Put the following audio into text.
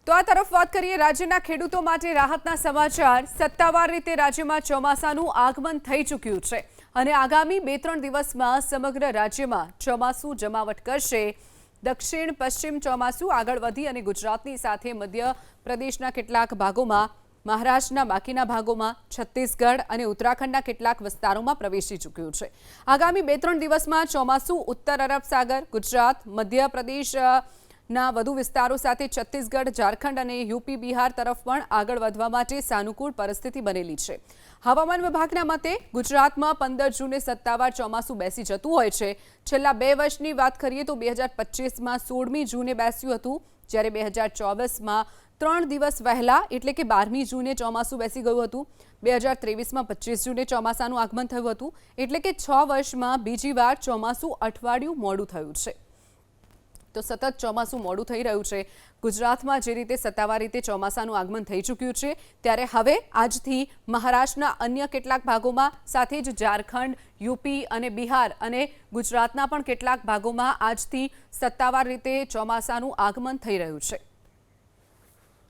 તો આ તરફ વાત કરીએ રાજ્યના ખેડૂતો માટે રાહતના સમાચાર। સત્તાવાર રીતે રાજ્યમાં ચોમાસાનું આગમન થઈ ચૂક્યું છે અને આગામી 2-3 દિવસમાં સમગ્ર રાજ્યમાં ચોમાસું જમાવટ કરશે। દક્ષિણ પશ્ચિમ ચોમાસું આગળ વધી અને ગુજરાતની સાથે મધ્ય પ્રદેશના કેટલાક ભાગોમાં, મહારાષ્ટ્રના બાકીના ભાગોમાં, છત્તીસગઢ અને ઉત્તરાખંડના કેટલાક વિસ્તારોમાં પ્રવેશી ચૂક્યું છે। આગામી 2-3 દિવસમાં ચોમાસું ઉત્તર અરબ સાગર, ગુજરાત, મધ્ય પ્રદેશ ના વધુ વિસ્તારો સાથે છત્તીસગઢ, ઝારખંડ અને યુપી, બિહાર તરફ પણ આગળ વધવા માટે સાનુકૂળ પરિસ્થિતિ બનેલી છે। હવામાન વિભાગના મતે ગુજરાતમાં 15 જૂને સત્તાવાર ચોમાસું બેસી જતું હોય છે। છેલ્લા 2 વર્ષની વાત કરીએ તો 2025માં 16મી જૂને બેસ્યું હતું, જ્યારે 2024માં 3 દિવસ વહેલા એટલે કે 12મી જૂને ચોમાસું બેસી ગયું હતું। 2023માં 25 જૂને ચોમાસાનું આગમન થયું હતું, એટલે કે 6 વર્ષમાં બીજી વાર ચોમાસું અઠવાડિયું મોડું થયું છે। તો સતત ચોમાસું મોડું થઈ રહ્યું છે। ગુજરાતમાં જે રીતે સત્તાવાર રીતે ચોમાસાનું આગમન થઈ ચૂક્યું છે, ત્યારે હવે આજથી મહારાષ્ટ્રના અન્ય કેટલાક ભાગોમાં, સાથે જ ઝારખંડ, યુપી અને બિહાર અને ગુજરાતના પણ કેટલાક ભાગોમાં આજથી સત્તાવાર રીતે ચોમાસાનું આગમન થઈ રહ્યું છે।